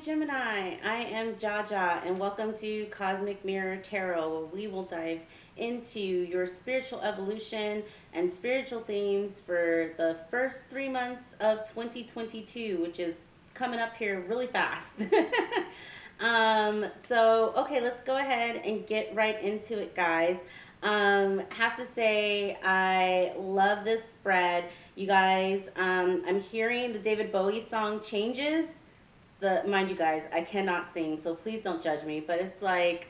Gemini. I am Jaja, and welcome to Cosmic Mirror Tarot, where we will dive into your spiritual evolution and spiritual themes for the first 3 months of 2022, which is coming up here really fast. Okay, let's go ahead and get right into it, guys. Have to say, I love this spread. You guys, I'm hearing the David Bowie song Changes. Mind you guys, I cannot sing, so please don't judge me, but it's like,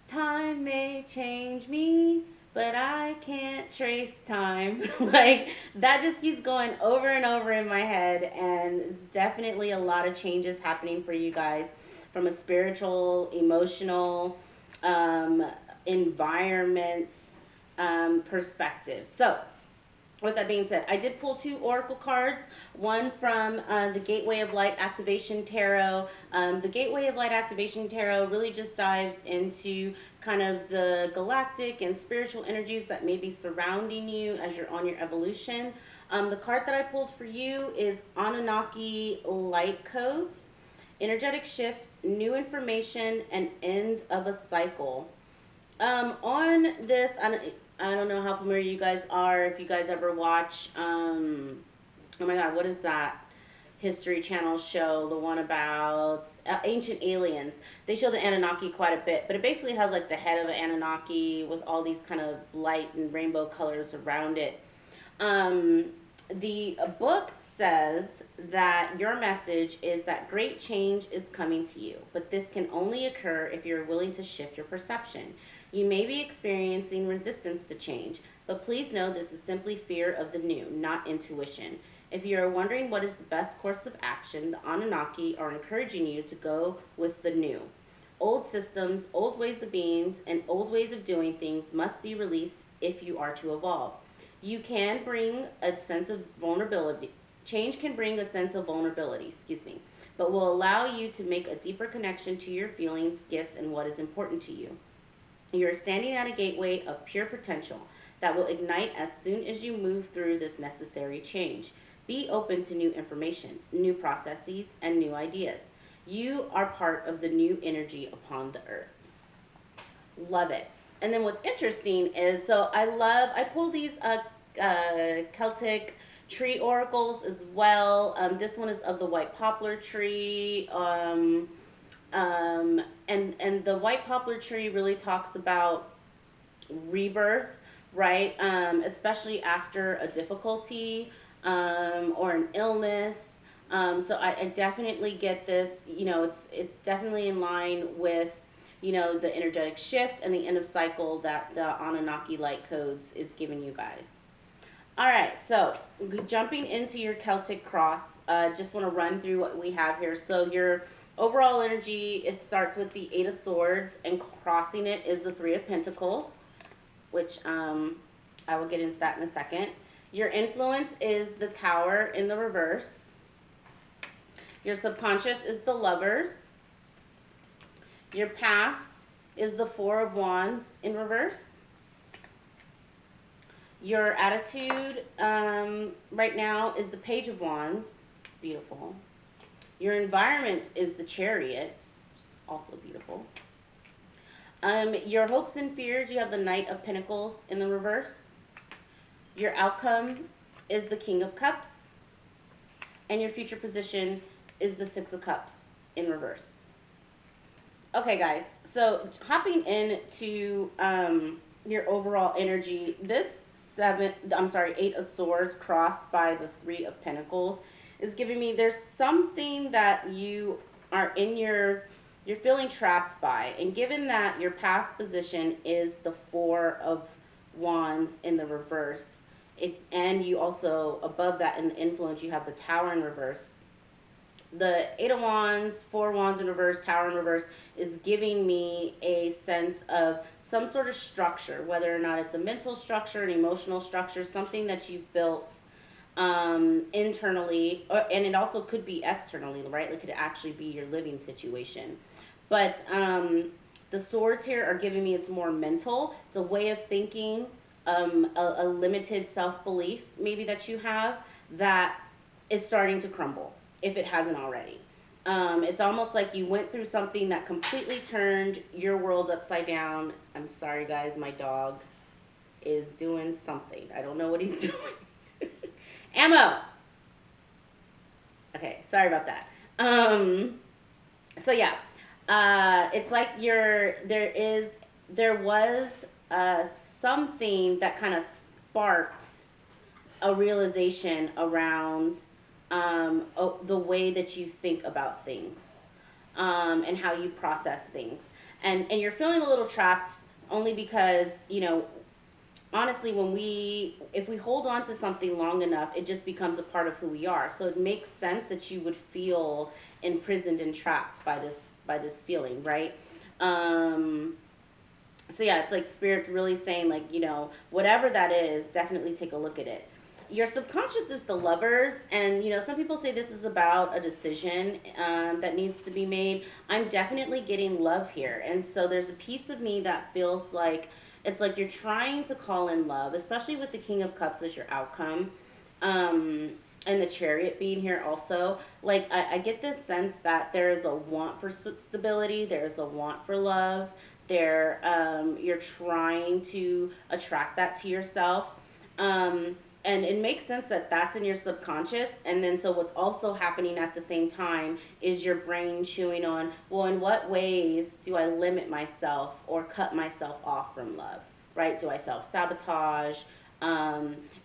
time may change me, but I can't trace time. Like, that just keeps going over and over in my head, and it's definitely a lot of changes happening for you guys from a spiritual, emotional, um, environments perspective. So, with that being said, I did pull two oracle cards, one from the Gateway of Light Activation Tarot. The Gateway of Light Activation Tarot really just dives into kind of the galactic and spiritual energies that may be surrounding you as you're on your evolution. The card that I pulled for you is Anunnaki Light Codes, Energetic Shift, New Information, and End of a Cycle. On this, I don't know how familiar you guys are, if you guys ever watch, oh my god, what is that History Channel show, the one about ancient aliens? They show the Anunnaki quite a bit, but it basically has like the head of an Anunnaki with all these kind of light and rainbow colors around it. The book says that your message is that great change is coming to you, but this can only occur if you're willing to shift your perception. You may be experiencing resistance to change, but please know this is simply fear of the new, not intuition. If you are wondering what is the best course of action, the Anunnaki are encouraging you to go with the new. Old systems, old ways of being, and old ways of doing things must be released if you are to evolve. You can bring a sense of vulnerability. Change can bring a sense of vulnerability, but will allow you to make a deeper connection to your feelings, gifts, and what is important to you. You are standing at a gateway of pure potential that will ignite as soon as you move through this necessary change. Be open to new information, new processes, and new ideas. You are part of the new energy upon the earth. Love it. And then what's interesting is, so I pulled these Celtic tree oracles as well. This one is of the white poplar tree. And the white poplar tree really talks about rebirth, right? Especially after a difficulty or an illness. So I definitely get this. You know, it's definitely in line with, you know, the energetic shift and the end of cycle that the Anunnaki Light Codes is giving you guys. All right, so jumping into your Celtic Cross, just want to run through what we have here. So your overall energy, it starts with the Eight of Swords, and crossing it is the Three of Pentacles, which I will get into that in a second. Your influence is the Tower in the reverse. Your subconscious is the Lovers. Your past is the Four of Wands in reverse. Your attitude right now is the Page of Wands. It's beautiful. Your environment is the Chariot. It's also beautiful. Your hopes and fears, you have the Knight of Pentacles in the reverse. Your outcome is the King of Cups. And your future position is the Six of Cups in reverse. Okay, guys, so hopping into your overall energy, this Eight of Swords crossed by the Three of Pentacles is giving me there's something that you are in you're feeling trapped by. And given that your past position is the Four of Wands in the reverse, and you also, above that in the influence, you have the Tower in reverse. The Eight of Wands, Four of Wands in reverse, Tower in reverse is giving me a sense of some sort of structure, whether or not it's a mental structure, an emotional structure, something that you've built internally, and it also could be externally, right? It could actually be your living situation. But the swords here are giving me it's more mental. It's a way of thinking, a limited self-belief maybe that you have that is starting to crumble, if it hasn't already. It's almost like you went through something that completely turned your world upside down. I'm sorry, guys, my dog is doing something. I don't know what he's doing. Ammo! Okay, sorry about that. So yeah, it's like there was something that kind of sparked a realization around the way that you think about things, and how you process things, and you're feeling a little trapped only because honestly, if we hold on to something long enough, it just becomes a part of who we are. So it makes sense that you would feel imprisoned and trapped by this feeling, right? um so yeah, it's like spirit's really saying, like, whatever that is, definitely take a look at it. Your subconscious is the lovers, and some people say this is about a decision that needs to be made. I'm definitely getting love here, and so there's a piece of me that feels like it's like you're trying to call in love, especially with the King of Cups as your outcome. um and the Chariot being here also, like, I get this sense that there is a want for stability, there's a want for love. You're trying to attract that to yourself. And it makes sense that that's in your subconscious. And then, so what's also happening at the same time is your brain chewing on, well, in what ways do I limit myself or cut myself off from love, right? Do I self-sabotage?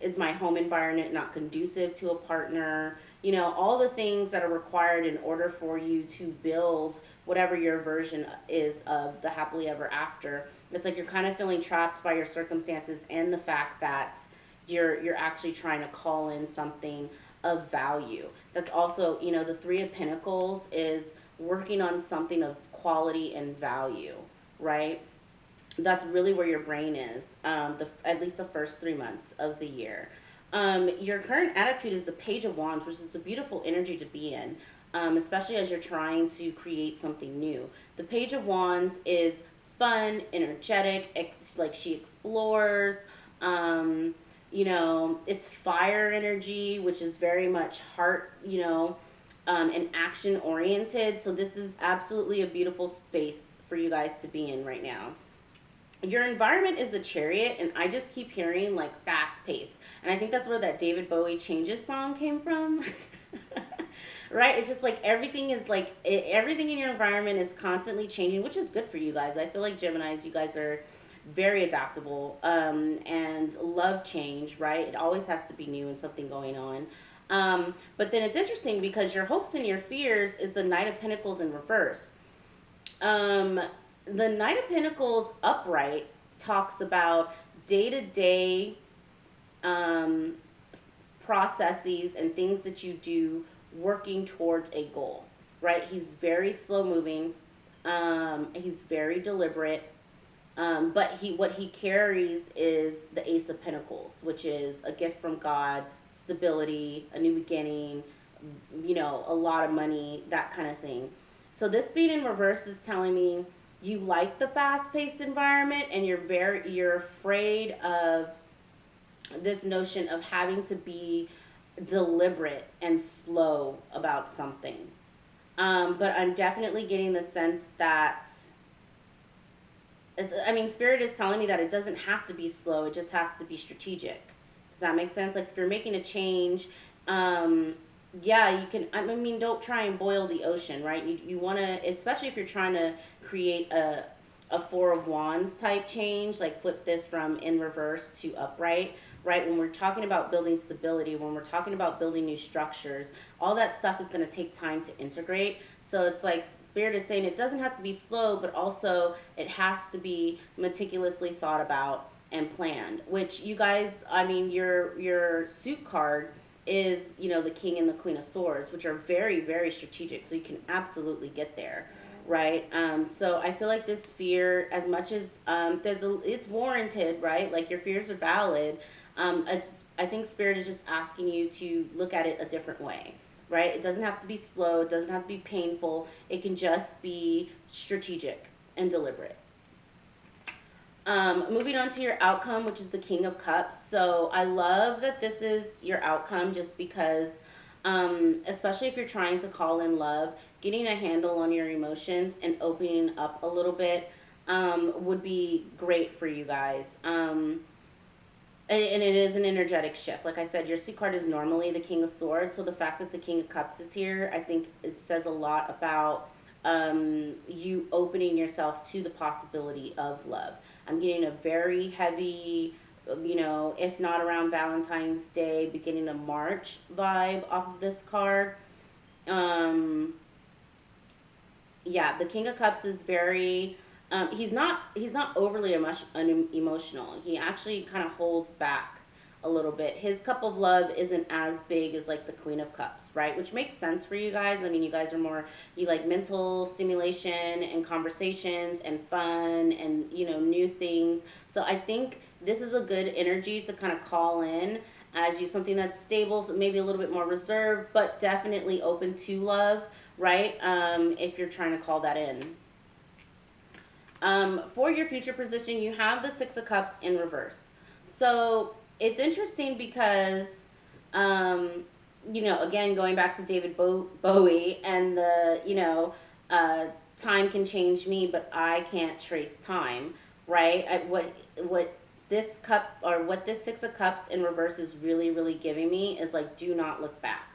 Is my home environment not conducive to a partner? All the things that are required in order for you to build whatever your version is of the happily ever after. It's like you're kind of feeling trapped by your circumstances and the fact that you're actually trying to call in something of value. That's also, the Three of Pentacles is working on something of quality and value, right? That's really where your brain is, at least the first 3 months of the year. Your current attitude is the Page of Wands, which is a beautiful energy to be in, especially as you're trying to create something new. The Page of Wands is fun, energetic, like she explores. It's fire energy, which is very much heart, and action oriented. So this is absolutely a beautiful space for you guys to be in right now. Your environment is the Chariot, and I just keep hearing like fast paced, and I think that's where that David Bowie Changes song came from. Right? It's just like everything is like everything in your environment is constantly changing, which is good for you guys. I feel like Geminis, you guys are very adaptable, and love change, right? It always has to be new and something going on. But then it's interesting because your hopes and your fears is the Knight of Pentacles in reverse. um, the Knight of Pentacles upright talks about day to day processes and things that you do working towards a goal, right? He's very slow moving. He's very deliberate. But what he carries is the Ace of Pentacles, which is a gift from God, stability, a new beginning, a lot of money, that kind of thing. So this being in reverse is telling me you like the fast-paced environment, and you're afraid of this notion of having to be deliberate and slow about something. But I'm definitely getting the sense that Spirit is telling me that it doesn't have to be slow, it just has to be strategic. Does that make sense? Like, if you're making a change, yeah, you can, don't try and boil the ocean, right? You want to, especially if you're trying to create a Four of Wands type change, like flip this from in reverse to upright, right? When we're talking about building stability, when we're talking about building new structures, all that stuff is going to take time to integrate. So it's like Spirit is saying it doesn't have to be slow, but also it has to be meticulously thought about and planned. Which, you guys, your suit card is, the King and the Queen of Swords, which are very, very strategic. So you can absolutely get there, right? So I feel like this fear, as much as it's warranted, right? Like, your fears are valid. I think Spirit is just asking you to look at it a different way, right? It doesn't have to be slow. It doesn't have to be painful. It can just be strategic and deliberate. Moving on to your outcome, which is the King of Cups. So I love that this is your outcome, just because Especially if you're trying to call in love, getting a handle on your emotions and opening up a little bit would be great for you guys. And it is an energetic shift. Like I said, your C card is normally the King of Swords, so the fact that the King of Cups is here, I think it says a lot about you opening yourself to the possibility of love. I'm getting a very heavy, you know, if not around Valentine's Day, beginning of March vibe off of this card. Um, yeah, the King of Cups is very he's not overly emotional. He actually kind of holds back a little bit. His cup of love isn't as big as like the Queen of Cups, right? Which makes sense for you guys. I mean, you guys are more, you like mental stimulation and conversations and fun and, you know, new things. So I think this is a good energy to kind of call in as you something that's stable, so maybe a little bit more reserved, but definitely open to love, right? If you're trying to call that in. For your future position, you have the Six of Cups in reverse. So it's interesting because, um, you know, again, going back to David Bowie and the, you know, time can change me, but I can't trace time, right? What this cup or what this Six of Cups in reverse is really, really giving me is like, do not look back.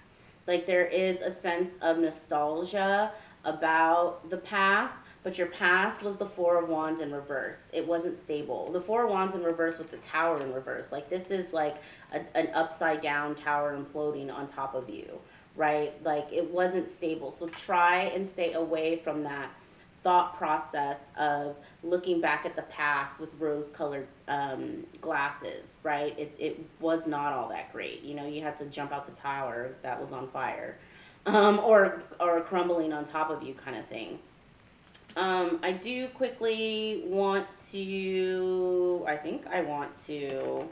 Like there is a sense of nostalgia about the past, but your past was the Four of Wands in reverse. It wasn't stable. The Four of Wands in reverse with the Tower in reverse. Like this is like an upside down tower imploding on top of you, right? Like it wasn't stable. So try and stay away from that thought process of looking back at the past with rose-colored glasses, right? It was not all that great. You know, you had to jump out the tower that was on fire, or crumbling on top of you, kind of thing. I do quickly want to. I think I want to.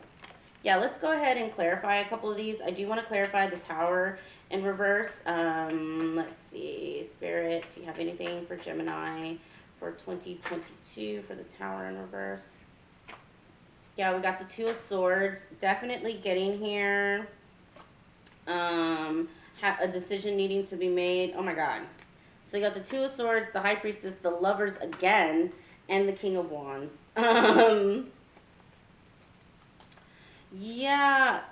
Yeah, let's go ahead and clarify a couple of these. I do want to clarify the Tower in reverse. Let's see. Spirit, do you have anything for Gemini for 2022 for the Tower in reverse? Yeah, we got the Two of Swords. Definitely getting here. Have a decision needing to be made. Oh my God. So you got the Two of Swords, the High Priestess, the Lovers again, and the King of Wands. Yeah,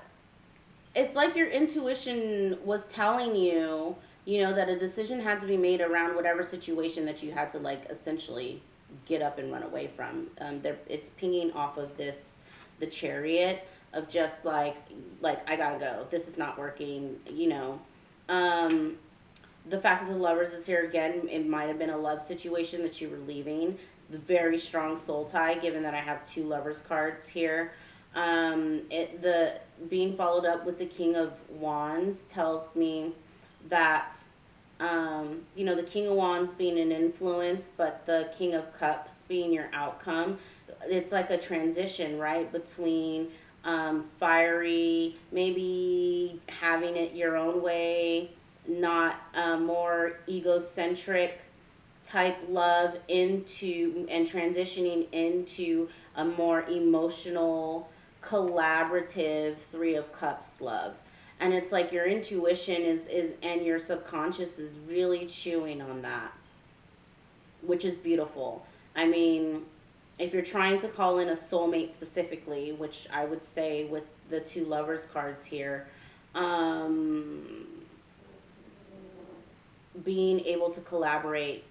it's like your intuition was telling you, you know, that a decision had to be made around whatever situation that you had to like essentially get up and run away from. It's pinging off of this, the Chariot of just like I gotta go. This is not working. You know, the fact that the Lovers is here again, it might have been a love situation that you were leaving. The very strong soul tie, given that I have two Lovers cards here. The being followed up with the King of Wands tells me that, you know, the King of Wands being an influence, but the King of Cups being your outcome. It's like a transition, right, between fiery, maybe having it your own way, not more egocentric type love into and transitioning into a more emotional, collaborative Three of Cups love. And it's like your intuition is and your subconscious is really chewing on that, which is beautiful. I mean, if you're trying to call in a soulmate specifically, which I would say with the two Lovers cards here, um, being able to collaborate,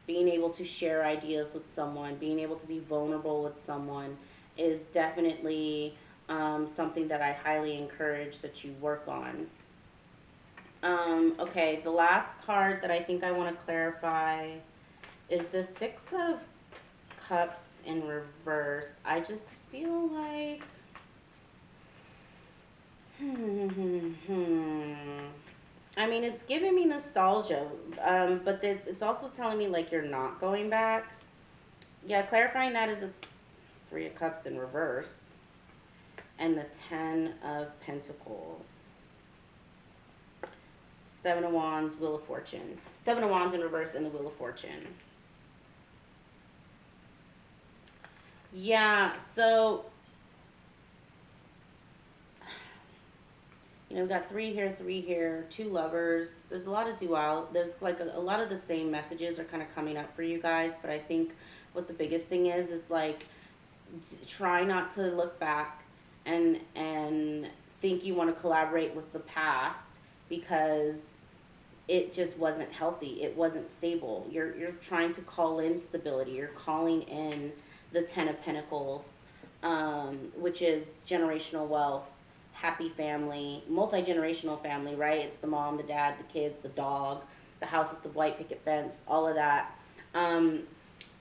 being able to share ideas with someone, being able to be vulnerable with someone is definitely something that I highly encourage that you work on. Okay, the last card that I think I want to clarify is the Six of Cups in reverse. I just feel like, I mean, it's giving me nostalgia, but it's also telling me like you're not going back. Yeah, clarifying that is a Three of Cups in reverse and the Ten of Pentacles. Seven of Wands, Wheel of Fortune. Seven of Wands in reverse and the Wheel of Fortune. Yeah, so You know, we've got three here, two lovers. There's a lot of dual. There's like a lot of the same messages are kind of coming up for you guys. But I think what the biggest thing is like try not to look back and think you want to collaborate with the past because it just wasn't healthy. It wasn't stable. You're trying to call in stability. You're calling in the Ten of Pentacles, which is generational wealth, happy family, multi-generational family, right? It's the mom, the dad, the kids, the dog, the house with the white picket fence, all of that. Um,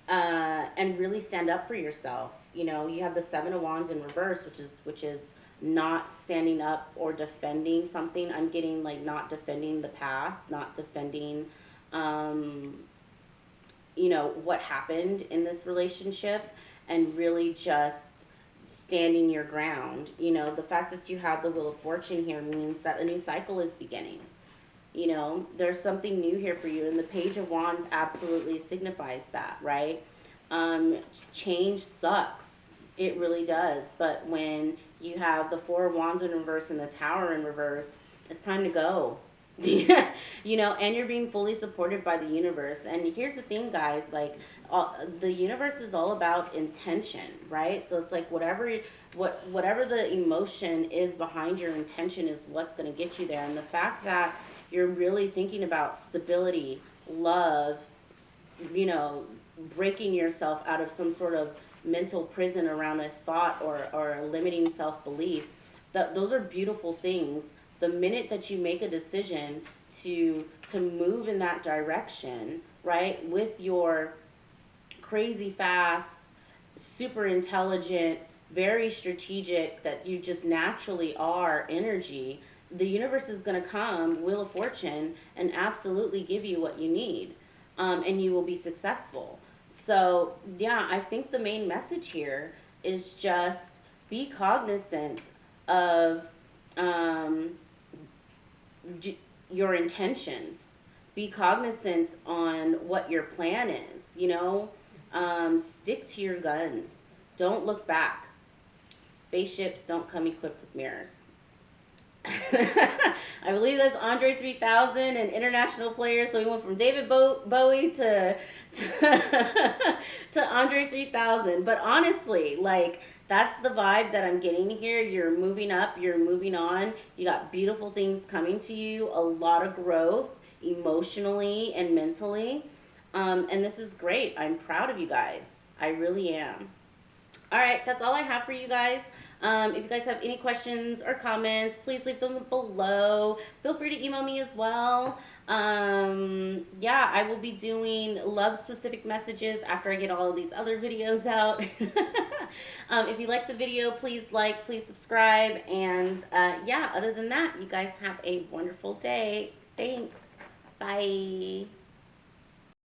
and really stand up for yourself. You know, you have the Seven of Wands in reverse, which is not standing up or defending something. I'm getting like not defending the past, not defending, um, you know, what happened in this relationship, and really just standing your ground. You know, the fact that you have the Wheel of Fortune here means that a new cycle is beginning. You know, there's something new here for you, and the Page of Wands absolutely signifies that, right? Um, Change sucks. It really does. But when you have the Four of Wands in reverse and the Tower in reverse, it's time to go. You know, and you're being fully supported by the universe. And here's the thing, guys, like the universe is all about intention, right? So it's like whatever the emotion is behind your intention is what's going to get you there. And the fact that you're really thinking about stability, love, you know, breaking yourself out of some sort of mental prison around a thought or a limiting self-belief, those are beautiful things. The minute that you make a decision to move in that direction, right, with your crazy fast, super intelligent, very strategic, that you just naturally are energy, the universe is going to come, Wheel of Fortune, and absolutely give you what you need. And you will be successful. So, yeah, I think the main message here is just be cognizant of um, your intentions. Be cognizant on what your plan is, you know? Stick to your guns. Don't look back. Spaceships don't come equipped with mirrors. I believe that's Andre 3000, an international player. So we went from David Bowie to Andre 3000. But honestly, like that's the vibe that I'm getting here. You're moving up, you're moving on. You got beautiful things coming to you, a lot of growth emotionally and mentally. And this is great. I'm proud of you guys. I really am. All right, that's all I have for you guys. If you guys have any questions or comments, please leave them below. Feel free to email me as well. Yeah, I will be doing love-specific messages after I get all of these other videos out. If you like the video, please like, please subscribe. And yeah, other than that, you guys have a wonderful day. Thanks. Bye.